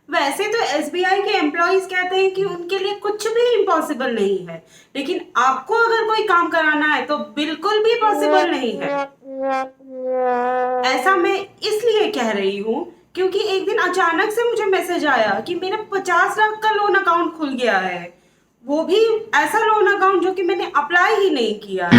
वैसे तो एसबीआई के एम्प्लॉयज कहते हैं कि उनके लिए कुछ भी इम्पॉसिबल नहीं है, लेकिन आपको अगर कोई काम कराना है तो बिल्कुल भी पॉसिबल नहीं है। ऐसा मैं इसलिए कह रही हूँ क्योंकि एक दिन अचानक से मुझे मैसेज आया कि मेरा 50 लाख का लोन अकाउंट खुल गया है। वो भी ऐसा लोन अकाउंट जो कि मैंने अप्लाई ही नहीं किया।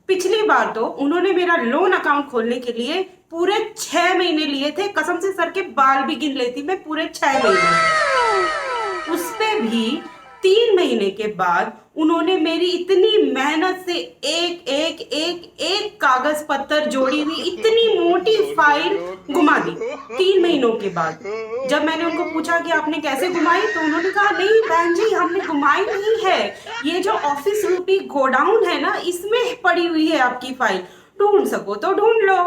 पिछली बार तो उन्होंने मेरा लोन अकाउंट खोलने के लिए पूरे 6 महीने लिए थे, कसम से सर के बाल भी गिन लेती मैं पूरे 6 महीने। उस पे भी 3 महीने के बाद उन्होंने मेरी इतनी मेहनत से एक एक एक एक कागज पत्तर जोड़ी हुई इतनी मोटी फाइल घुमा दी 3 महीनों के बाद। जब मैंने उनको पूछा कि आपने कैसे घुमाई, तो उन्होंने कहा नहीं बहन जी, हमने घुमाई नहीं है, ये जो ऑफिस रूपी गोडाउन है ना, इसमें पड़ी हुई है आपकी फाइल, ढूंढ सको तो ढूंढ लो।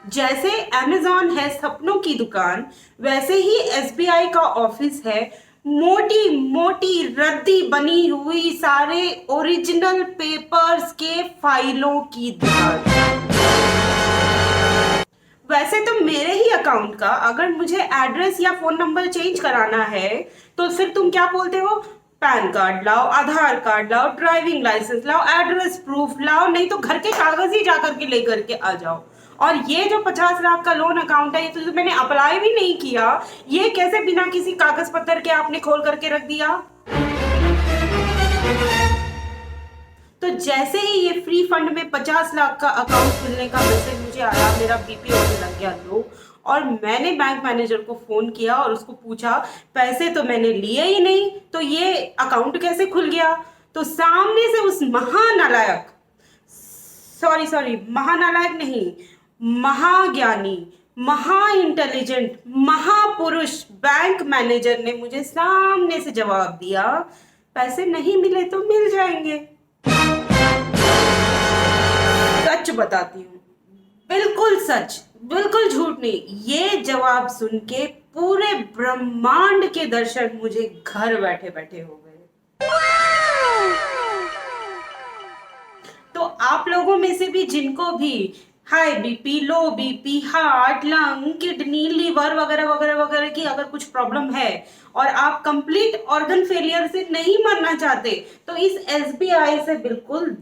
जैसे अमेजॉन है सपनों की दुकान, वैसे ही एसबीआई का ऑफिस है मोटी मोटी रद्दी बनी हुई सारे ओरिजिनल पेपर्स के फाइलों की दुकान। वैसे तो मेरे ही अकाउंट का अगर मुझे एड्रेस या फोन नंबर चेंज कराना है तो फिर तुम क्या बोलते हो, पैन कार्ड लाओ, आधार कार्ड लाओ, ड्राइविंग लाइसेंस लाओ, एड्रेस प्रूफ लाओ, नहीं तो घर के कागज ही जाकर के लेकर के आ जाओ। और ये जो 50 लाख का लोन अकाउंट है, ये तो मैंने अप्लाई भी नहीं किया, ये कैसे बिना किसी कागज पत्र के आपने खोल करके रख दिया। तो जैसे ही ये फ्री फंड में 50 लाख का अकाउंट खुलने का मैसेज मुझे आया, मेरा बीपी होने लग गया लो। और मैंने बैंक मैनेजर को फोन किया और उसको पूछा, पैसे तो मैंने लिए ही नहीं, तो ये अकाउंट कैसे खुल गया। तो सामने से उस महानालायक, सॉरी सॉरी महानालायक नहीं, महाज्ञानी, महा इंटेलिजेंट, महापुरुष बैंक मैनेजर ने मुझे सामने से जवाब दिया, पैसे नहीं मिले तो मिल जाएंगे। सच बताती हूँ, बिल्कुल सच, बिल्कुल झूठ नहीं। ये जवाब सुन के पूरे ब्रह्मांड के दर्शन मुझे घर बैठे बैठे हो गए। तो आप लोगों में से भी जिनको भी high BP, low BP, heart, lung, kidney, liver वगैरह वगैरह वगैरह की अगर कुछ प्रॉब्लम है और आप कंप्लीट ऑर्गन फेलियर से नहीं मरना चाहते, तो इस एसबीआई से बिल्कुल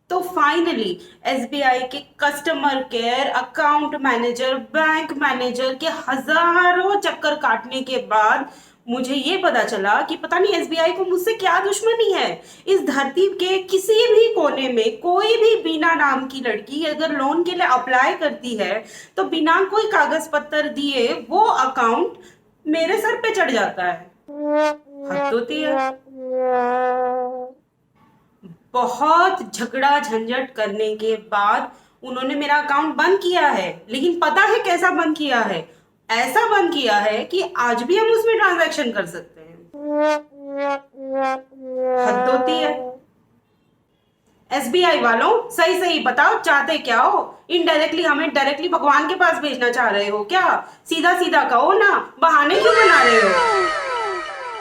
तो फाइनली एसबीआई के customer care, account manager, bank manager के हजारों चक्कर काटने के बाद मुझे ये पता चला कि पता नहीं एसबीआई को मुझसे क्या दुश्मनी है। इस धरती के किसी भी कोने में कोई भी बीना नाम की लड़की अगर लोन के लिए अप्लाई करती है तो बिना कोई कागज पत्र दिए वो अकाउंट मेरे सर पे चढ़ जाता है। हद होती है। बहुत झगड़ा झंझट करने के बाद उन्होंने मेरा अकाउंट बंद किया है, लेकिन पता है कैसा बंद किया है, ऐसा बंद किया है कि आज भी हम उसमें ट्रांजैक्शन कर सकते हैं। हद होती है। एसबीआई वालों सही सही बताओ चाहते क्या हो, इनडायरेक्टली हमें डायरेक्टली भगवान के पास भेजना चाह रहे हो क्या? सीधा सीधा कहो ना, बहाने क्यों बना रहे हो?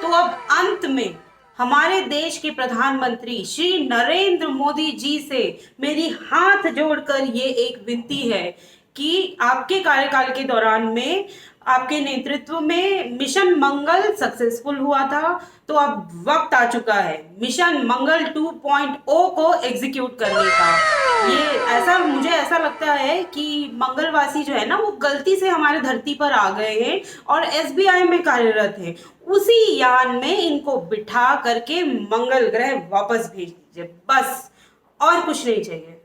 तो अब अंत में हमारे देश के प्रधानमंत्री श्री नरेंद्र मोदी जी से मेरी हाथ जोड़कर ये एक विनती है कि आपके कार्यकाल के दौरान में आपके नेतृत्व में मिशन मंगल सक्सेसफुल हुआ था, तो अब वक्त आ चुका है मिशन मंगल 2.0 को एग्जीक्यूट करने का। ये ऐसा मुझे ऐसा लगता है कि मंगलवासी जो है ना वो गलती से हमारे धरती पर आ गए हैं और एसबीआई में कार्यरत हैं। उसी यान में इनको बिठा करके मंगल ग्रह वापस भेज दीजिए, बस और कुछ नहीं चाहिए।